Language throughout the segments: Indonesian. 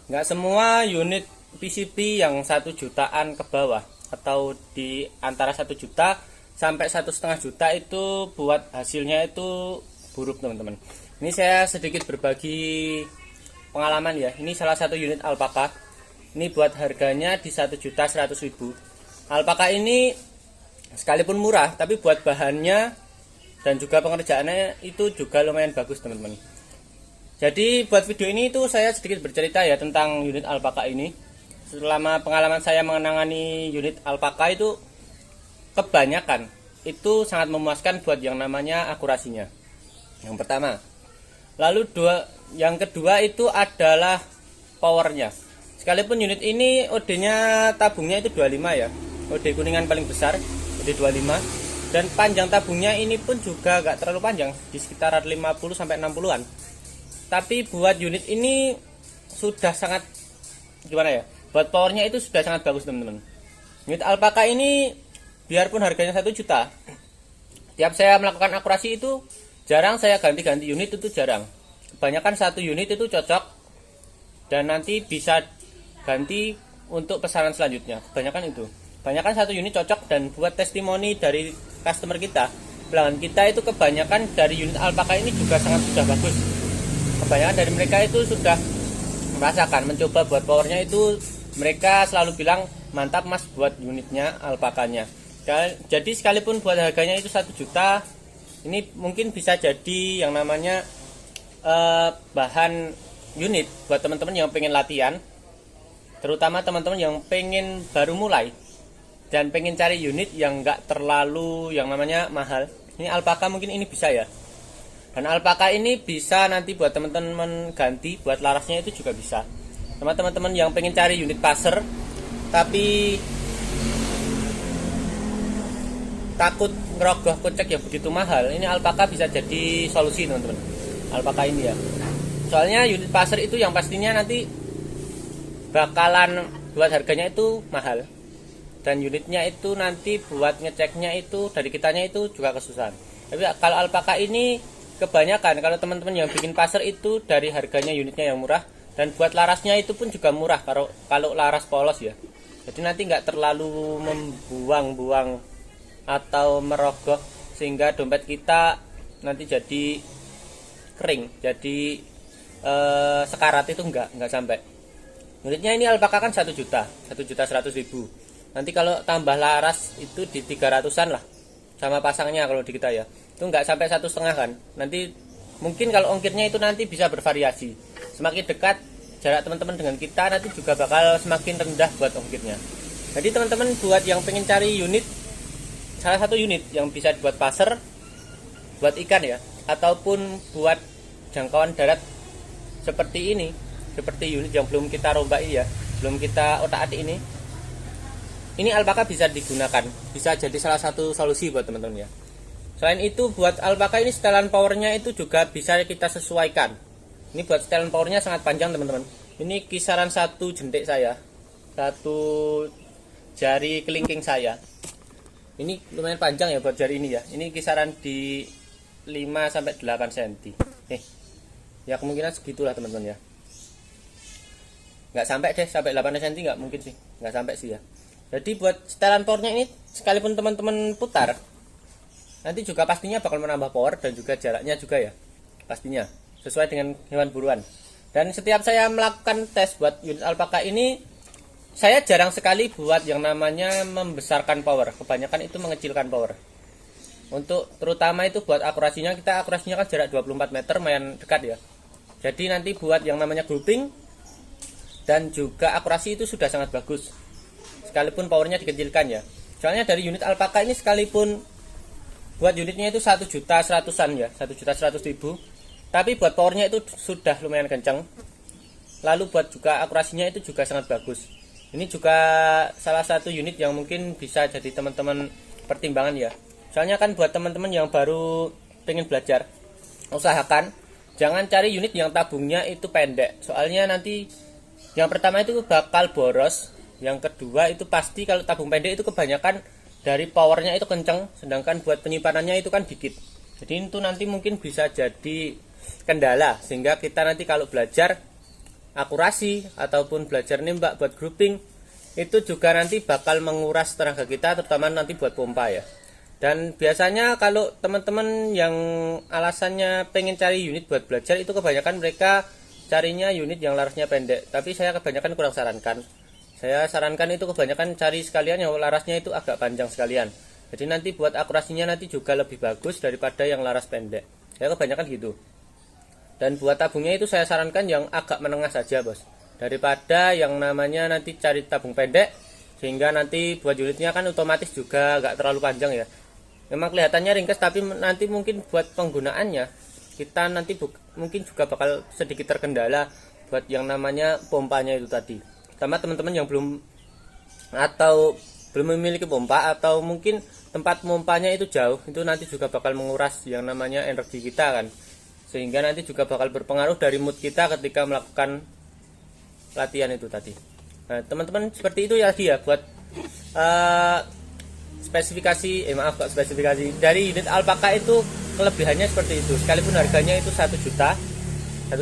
Nggak semua unit PCB yang 1 jutaan ke bawah atau di antara 1 juta sampai 1,5 juta itu buat hasilnya itu buruk, teman-teman. Ini saya sedikit berbagi pengalaman ya. Ini salah satu unit alpaka. Ini buat harganya di 1.100.000. Alpaka ini sekalipun murah, tapi buat bahannya dan juga pengerjaannya itu juga lumayan bagus, teman-teman. Jadi buat video ini itu saya sedikit bercerita ya tentang unit alpaka ini. Selama pengalaman saya mengenangani unit alpaka itu kebanyakan itu sangat memuaskan buat yang namanya akurasinya. Yang pertama. Lalu yang kedua itu adalah powernya. Sekalipun unit ini OD-nya tabungnya itu 25 ya. OD kuningan paling besar, OD 25. Dan panjang tabungnya ini pun juga gak terlalu panjang, di sekitar 50 sampai 60-an. Tapi buat unit ini sudah sangat gimana ya? Buat powernya itu sudah sangat bagus, teman-teman. Unit alpaka ini biarpun harganya 1 juta, tiap saya melakukan akurasi itu jarang saya ganti-ganti unit, itu jarang. Kebanyakan satu unit itu cocok dan nanti bisa ganti untuk pesanan selanjutnya. Kebanyakan itu. Kebanyakan satu unit cocok, dan buat testimoni dari customer kita, pelanggan kita itu kebanyakan dari unit alpaka ini juga sangat sudah bagus. Kebanyakan dari mereka itu sudah merasakan, mencoba buat powernya itu mereka selalu bilang mantap mas buat unitnya alpakanya. Jadi sekalipun buat harganya itu 1 juta, ini mungkin bisa jadi yang namanya bahan unit buat teman-teman yang pengen latihan, terutama teman-teman yang pengen baru mulai dan pengen cari unit yang enggak terlalu yang namanya mahal. Ini alpaka mungkin ini bisa ya. Dan alpaka ini bisa nanti buat teman-teman ganti, buat larasnya itu juga bisa. Sama teman-teman yang pengen cari unit passer tapi takut ngerogoh kocek yang begitu mahal, ini alpaka bisa jadi solusi, teman-teman. Alpaka ini ya. Soalnya unit passer itu yang pastinya nanti bakalan buat harganya itu mahal. Dan unitnya itu nanti buat ngeceknya itu dari kitanya itu juga kesusahan. Tapi kalau alpaka ini kebanyakan kalau teman-teman yang bikin passer itu dari harganya unitnya yang murah, dan buat larasnya itu pun juga murah kalau laras polos ya. Jadi nanti nggak terlalu membuang-buang atau merogoh sehingga dompet kita nanti jadi kering, jadi sekarat, itu nggak sampai. Unitnya ini alpaka kan 1 juta, 1.100.000. Nanti kalau tambah laras itu di 300-an lah sama pasangnya kalau di kita ya. Itu nggak sampai 1,5 kan. Nanti mungkin kalau ongkirnya itu nanti bisa bervariasi. Semakin dekat jarak teman-teman dengan kita, nanti juga bakal semakin rendah buat ongkirnya. Jadi teman-teman buat yang pengen cari unit, salah satu unit yang bisa buat passer, buat ikan ya, ataupun buat jangkauan darat seperti ini, seperti unit yang belum kita rombak ya, belum kita otak-atik ini alpaka bisa digunakan, bisa jadi salah satu solusi buat teman-teman ya. Selain itu buat alpaka ini setelan powernya itu juga bisa kita sesuaikan. Ini buat setelan powernya sangat panjang, teman-teman. Ini kisaran 1 jentik saya, 1 jari kelingking saya. Ini lumayan panjang ya buat jari ini ya. Ini kisaran di 5 sampai 8 cm. Ya kemungkinan segitulah, teman-teman ya. Nggak sampai deh, sampai 8 cm nggak mungkin sih. Nggak sampai sih ya. Jadi buat setelan powernya ini sekalipun teman-teman putar, nanti juga pastinya bakal menambah power dan juga jaraknya juga ya. Pastinya sesuai dengan hewan buruan. Dan setiap saya melakukan tes buat unit alpaka ini, saya jarang sekali buat yang namanya membesarkan power. Kebanyakan itu mengecilkan power. Untuk terutama itu buat akurasinya, kita akurasinya kan jarak 24 meter, lumayan dekat ya. Jadi nanti buat yang namanya grouping dan juga akurasi itu sudah sangat bagus. Sekalipun powernya dikecilkan ya. Soalnya dari unit alpaka ini sekalipun buat unitnya itu 1.100.000-an ya, 1.100.000. Tapi buat powernya itu sudah lumayan kencang. Lalu buat juga akurasinya itu juga sangat bagus. Ini juga salah satu unit yang mungkin bisa jadi teman-teman pertimbangan ya. Soalnya kan buat teman-teman yang baru pengen belajar, usahakan jangan cari unit yang tabungnya itu pendek. Soalnya nanti yang pertama itu bakal boros. Yang kedua itu pasti kalau tabung pendek itu kebanyakan dari powernya itu kenceng, sedangkan buat penyimpanannya itu kan dikit. Jadi itu nanti mungkin bisa jadi kendala, sehingga kita nanti kalau belajar akurasi ataupun belajar nembak buat grouping, itu juga nanti bakal menguras tenaga kita, terutama nanti buat pompa ya. Dan biasanya kalau teman-teman yang alasannya pengen cari unit buat belajar, itu kebanyakan mereka carinya unit yang larasnya pendek. Tapi saya kebanyakan kurang sarankan. Saya sarankan itu kebanyakan cari sekalian yang larasnya itu agak panjang sekalian. Jadi nanti buat akurasinya nanti juga lebih bagus daripada yang laras pendek. Saya kebanyakan gitu. Dan buat tabungnya itu saya sarankan yang agak menengah saja bos, daripada yang namanya nanti cari tabung pendek, sehingga nanti buat unitnya kan otomatis juga agak terlalu panjang ya. Memang kelihatannya ringkas, tapi nanti mungkin buat penggunaannya kita nanti mungkin juga bakal sedikit terkendala buat yang namanya pompanya itu tadi. Sama teman-teman yang belum memiliki pompa, atau mungkin tempat pompanya itu jauh, itu nanti juga bakal menguras yang namanya energi kita kan, sehingga nanti juga bakal berpengaruh dari mood kita ketika melakukan latihan itu tadi. Nah teman-teman, seperti itu ya dia buat spesifikasi dari unit Alpaka itu. Kelebihannya seperti itu, sekalipun harganya itu 1.100.000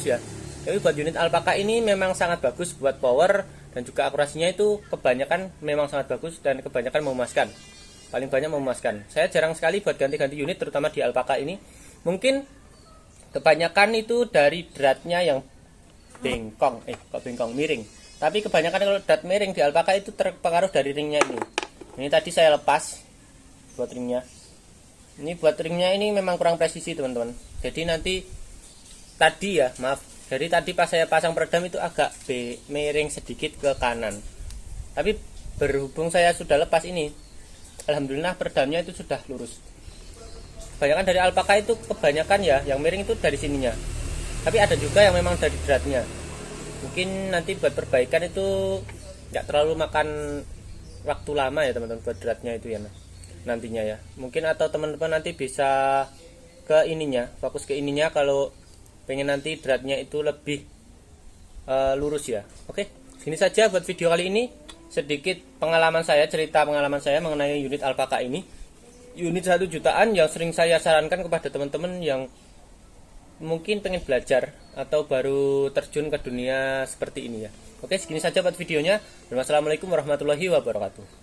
ya, tapi buat unit Alpaka ini memang sangat bagus buat power, dan juga akurasinya itu kebanyakan memang sangat bagus dan kebanyakan memuaskan, paling banyak memuaskan. Saya jarang sekali buat ganti-ganti unit, terutama di Alpaka ini. Mungkin kebanyakan itu dari dratnya yang miring, tapi kebanyakan kalau drat miring di Alpaka itu terpengaruh dari ringnya ini. Ini tadi saya lepas buat ringnya. Ini buat ringnya ini memang kurang presisi teman-teman. Jadi nanti tadi ya, maaf, jadi tadi pas saya pasang peredam itu agak miring sedikit ke kanan. Tapi berhubung saya sudah lepas ini, alhamdulillah peredamnya itu sudah lurus. Kebanyakan dari Alpaka itu kebanyakan ya yang miring itu dari sininya. Tapi ada juga yang memang dari dratnya. Mungkin nanti buat perbaikan itu nggak terlalu makan waktu lama ya teman-teman buat dratnya itu ya nantinya ya. Mungkin atau teman-teman nanti bisa ke ininya, fokus ke ininya kalau pengen nanti dratnya itu lebih lurus ya. Oke, sini saja buat video kali ini, sedikit pengalaman saya, cerita pengalaman saya mengenai unit Alpaka ini. Unit 1 jutaan yang sering saya sarankan kepada teman-teman yang mungkin pengen belajar atau baru terjun ke dunia seperti ini ya. Oke, segini saja buat videonya. Wassalamualaikum warahmatullahi wabarakatuh.